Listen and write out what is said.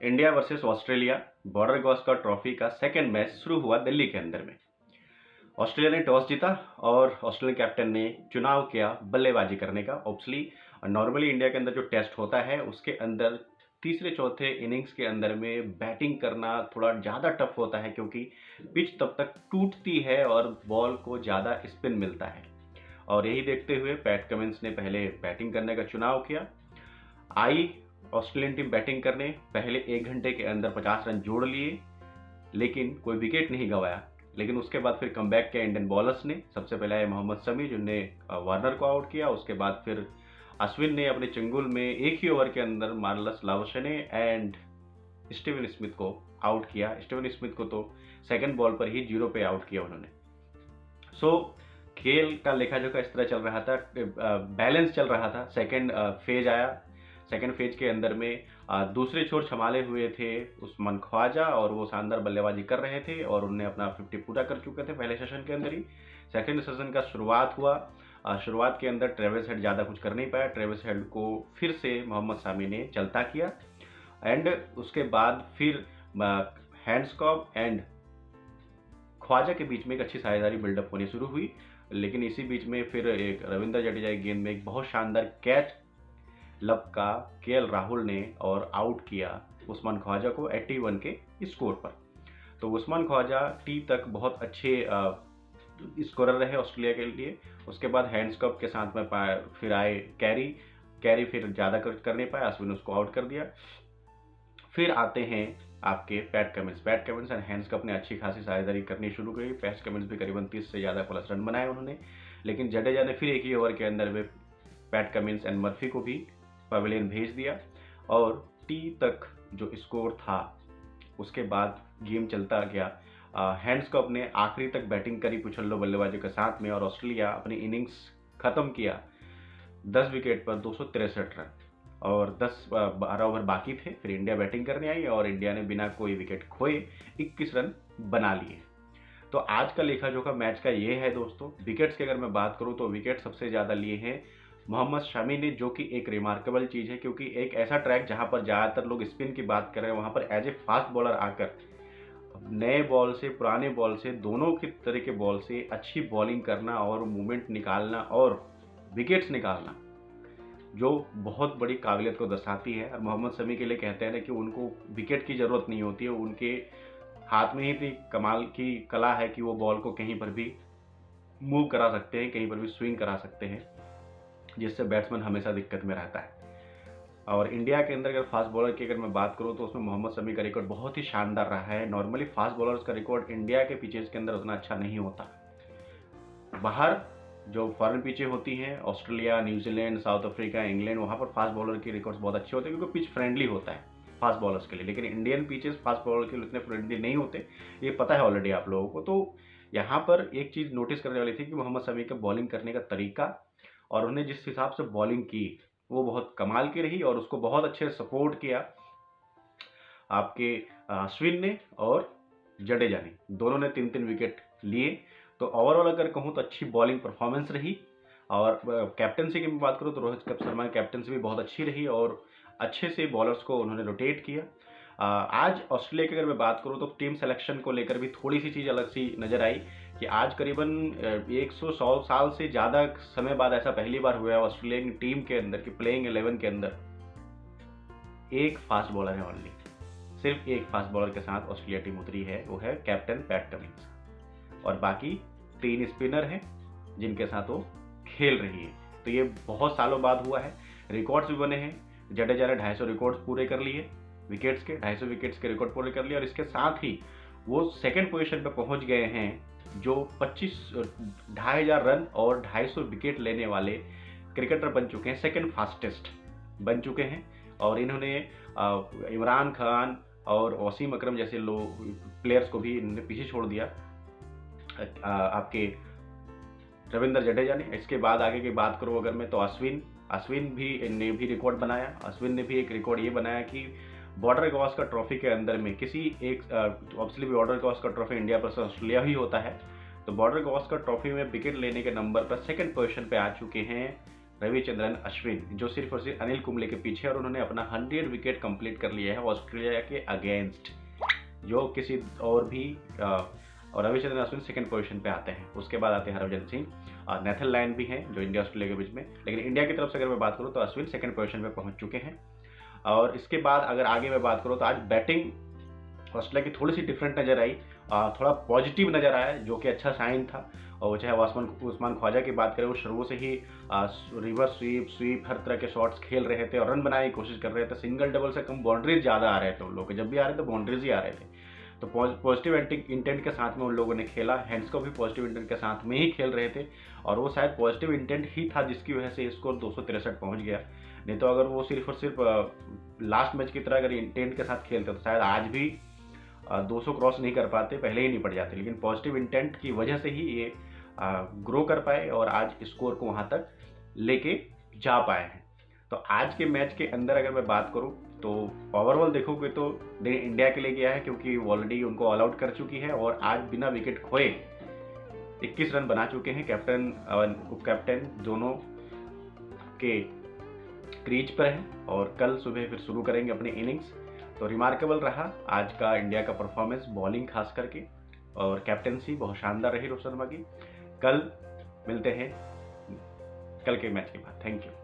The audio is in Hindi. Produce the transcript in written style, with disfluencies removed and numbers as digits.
India versus Australia border Gavaskar trophy का सेकंड मैच शुरू हुआ दिल्ली के अंदर में। ऑस्ट्रेलिया ने टॉस जीता और ऑस्ट्रेलियन कैप्टन ने चुनाव किया बल्लेबाजी करने का। ऑब्वियसली नॉर्मली इंडिया के अंदर जो टेस्ट होता है उसके अंदर तीसरे चौथे इनिंग्स के अंदर में बैटिंग करना थोड़ा ज़्यादा टफ होता है, क्योंकि पिच तब तक टूटती है और बॉल को ज़्यादा स्पिन मिलता है। और यही देखते हुए पैट कमिंस ने पहले बैटिंग करने का चुनाव किया। आई ऑस्ट्रेलियन टीम बैटिंग करने, पहले 1 घंटे के अंदर 50 रन जोड़ लिए, लेकिन कोई विकेट नहीं गंवाया। लेकिन उसके बाद फिर कमबैक किया इंडियन बॉलर्स ने। सबसे पहले आए मोहम्मद शमी जिन्होंने वार्नर को आउट किया। उसके बाद फिर अश्विन ने अपने चंगुल में एक ही ओवर के अंदर मार्लस लावशने एंड स्टीवन स्मिथ को आउट किया। स्टीवन स्मिथ को तो सेकंड बॉल पर ही 0 पे आउट किया उन्होंने। सो खेल का लेखा जोखा इस तरह चल रहा था, बैलेंस चल रहा था। सेकंड फेज आया। सेकंड फेज के अंदर में दूसरे छोर संभाले हुए थे उस्मान ख्वाजा और वो शानदार बल्लेबाजी कर रहे थे और उन्होंने अपना 50 पूरा कर चुके थे पहले सेशन के अंदर ही। सेकंड सेशन का शुरुआत हुआ। शुरुआत के अंदर ट्रेविस हेड ज़्यादा कुछ कर नहीं पाया। ट्रेविस हेड को फिर से मोहम्मद शामी ने चलता किया एंड उसके बाद फिर हैंड्सकॉम्ब एंड ख्वाजा के बीच में एक अच्छी साझेदारी बिल्डअप होनी शुरू हुई। लेकिन इसी बीच में फिर एक रविंद्र जडेजा की गेंद में एक बहुत शानदार कैच लपका केएल राहुल ने और आउट किया उस्मान ख्वाजा को 81 के स्कोर पर। तो उस्मान ख्वाजा टी तक बहुत अच्छे स्कोरर रहे ऑस्ट्रेलिया के लिए। उसके बाद हैंड्सकॉम्ब के साथ में फिर आए कैरी फिर ज़्यादा कर नहीं पाया, अश्विन उसको आउट कर दिया। फिर आते हैं आपके पैट कमिंस एंड हैंड्सकॉम्ब ने अच्छी खासी साझेदारी करनी शुरू करी। पैट कमिंस भी करीबन 30 से ज़्यादा प्लस रन बनाए उन्होंने। लेकिन जडेजा ने फिर एक ही ओवर के अंदर में पैट कमिंस एंड मर्फी को भी पवेलियन भेज दिया और टी तक जो स्कोर था उसके बाद गेम चलता गया। हैंड्सकॉम्ब ने आखिरी तक बैटिंग करी पुछल्लो बल्लेबाजों के साथ में और ऑस्ट्रेलिया अपनी इनिंग्स ख़त्म किया 10 विकेट पर 263 रन और 12 ओवर बाकी थे। फिर इंडिया बैटिंग करने आई और इंडिया ने बिना कोई विकेट खोए 21 रन बना लिए। तो आज का लेखा जोखा मैच का ये है दोस्तों। विकेट्स की अगर मैं बात करूँ तो विकेट सबसे ज़्यादा लिए हैं मोहम्मद शमी ने, जो कि एक रिमार्केबल चीज़ है, क्योंकि एक ऐसा ट्रैक जहां पर ज़्यादातर लोग स्पिन की बात कर रहे हैं वहां पर एज ए फास्ट बॉलर आकर नए बॉल से पुराने बॉल से दोनों की तरह के बॉल से अच्छी बॉलिंग करना और मूवमेंट निकालना और विकेट्स निकालना जो बहुत बड़ी काबिलियत को दर्शाती है। और मोहम्मद शमी के लिए कहते हैं ना कि उनको विकेट की ज़रूरत नहीं होती है, उनके हाथ में ही इतनी कमाल की कला है कि वो बॉल को कहीं पर भी मूव करा सकते हैं, कहीं पर भी स्विंग करा सकते हैं, जिससे बैट्समैन हमेशा दिक्कत में रहता है। और इंडिया के अंदर अगर फास्ट बॉलर की अगर मैं बात करूं तो उसमें मोहम्मद शमी का रिकॉर्ड बहुत ही शानदार रहा है। नॉर्मली फास्ट बॉलर्स का रिकॉर्ड इंडिया के पिचेस के अंदर उतना अच्छा नहीं होता। बाहर जो फॉरेन पिचें होती हैं Australia, New Zealand, south Africa, England, वहाँ पर फास्ट बॉलर के रिकॉर्ड्स बहुत अच्छे होते हैं क्योंकि पिच फ्रेंडली होता है फास्ट बॉलर्स के लिए। लेकिन इंडियन पिचेस फास्ट बॉलर के लिए उतने फ्रेंडली नहीं होते, ये पता है ऑलरेडी आप लोगों को। तो यहाँ पर एक चीज़ नोटिस करने वाली थी कि मोहम्मद शमी का बॉलिंग करने का तरीका और उन्हें जिस हिसाब से बॉलिंग की वो बहुत कमाल की रही और उसको बहुत अच्छे सपोर्ट किया आपके अश्विन ने और जडेजा ने। दोनों ने 3-3 विकेट लिए। तो ओवरऑल अगर कहूँ तो अच्छी बॉलिंग परफॉर्मेंस रही। और कैप्टनसी की मैं बात करूँ तो रोहित शर्मा की कैप्टनसी भी बहुत अच्छी रही और अच्छे से बॉलर्स को उन्होंने रोटेट किया। आज ऑस्ट्रेलिया की अगर मैं बात करूँ तो टीम सिलेक्शन को लेकर भी थोड़ी सी चीज़ अलग सी नज़र आई कि आज करीबन 100 साल से ज़्यादा समय बाद ऐसा पहली बार हुआ है ऑस्ट्रेलियन टीम के अंदर कि प्लेइंग 11 के अंदर एक फास्ट बॉलर है ओनली। सिर्फ एक फास्ट बॉलर के साथ ऑस्ट्रेलिया टीम उतरी है, वो है कैप्टन पैट कमिंस और बाकी 3 स्पिनर हैं जिनके साथ वो खेल रही है। तो ये बहुत सालों बाद हुआ है। रिकॉर्ड्स भी बने हैं। जडेजा ने 250 रिकॉर्ड्स पूरे कर लिए विकेट्स के, 250 विकेट्स के रिकॉर्ड पूरे कर लिए और इसके साथ ही वो सेकंड पोजीशन पर पहुंच गए हैं जो 25,500 रन और 250 विकेट लेने वाले क्रिकेटर बन चुके हैं, सेकंड फास्टेस्ट बन चुके हैं। और इन्होंने इमरान खान और वसीम अकरम जैसे लोग प्लेयर्स को भी इन्होंने पीछे छोड़ दिया आपके रविंद्र जडेजा ने। इसके बाद आगे की बात करूँ अगर मैं तो अश्विन भी ने भी रिकॉर्ड बनाया। अश्विन ने भी एक रिकॉर्ड ये बनाया कि बॉर्डर गावस्कर ट्रॉफी के अंदर में किसी एक obviously border Gavaskar trophy India पर ऑस्ट्रेलिया ही होता है। तो बॉर्डर गावस्कर ट्रॉफी में विकेट लेने के नंबर पर सेकंड पोजीशन पे आ चुके हैं रविचंद्रन अश्विन, जो सिर्फ और सिर्फ अनिल कुंबले के पीछे, और उन्होंने अपना 100 विकेट कंप्लीट कर लिया है ऑस्ट्रेलिया के अगेंस्ट, जो किसी और भी और रविचंद्रन अश्विन सेकंड पोजीशन पे आते हैं। उसके बाद आते हैं हरभजन सिंह, नेथन लायन भी हैं जो इंडिया ऑस्ट्रेलिया के बीच में, लेकिन इंडिया की तरफ से अगर मैं बात करूँ तो अश्विन सेकंड पोजीशन पे पहुंच चुके हैं। और इसके बाद अगर आगे मैं बात करूँ तो आज बैटिंग ऑस्ट्रेलिया की थोड़ी सी डिफरेंट नज़र आई, थोड़ा पॉजिटिव नज़र आया, जो कि अच्छा साइन था। और चाहे उस्मान ख्वाजा की बात करें, वो शुरू से ही रिवर्स स्वीप हर तरह के शॉट्स खेल रहे थे और रन बनाने की कोशिश कर रहे थे। सिंगल डबल से कम बाउंड्रीज ज़्यादा आ रहे थे उन लोगों के, जब भी आ रहे थे बाउंड्रीज ही आ रहे थे। तो पॉजिटिव इंटेंट के साथ में उन लोगों ने खेला, हैंड्स को भी पॉजिटिव इंटेंट के साथ में ही खेल रहे थे, और वो शायद पॉजिटिव इंटेंट ही था जिसकी वजह से स्कोर 263 पहुंच गया। नहीं तो अगर वो सिर्फ और सिर्फ लास्ट मैच की तरह अगर इंटेंट के साथ खेलते तो शायद आज भी 200 क्रॉस नहीं कर पाते, पहले ही निपट जाते। लेकिन पॉजिटिव इंटेंट की वजह से ही ये ग्रो कर पाए और आज स्कोर को वहाँ तक लेके जा पाए हैं। तो आज के मैच के अंदर अगर मैं बात करूँ तो ओवरऑल देखोगे तो इंडिया के लिए गया है, क्योंकि ऑलरेडी उनको ऑल आउट कर चुकी है और आज बिना विकेट खोए 21 रन बना चुके हैं। कैप्टन और उप कैप्टन दोनों के क्रीज पर हैं और कल सुबह फिर शुरू करेंगे अपनी इनिंग्स। तो रिमार्केबल रहा आज का इंडिया का परफॉर्मेंस, बॉलिंग खास करके, और कैप्टनसी बहुत शानदार रही रोहित शर्मा की। कल मिलते हैं कल के मैच के बाद। Thank you.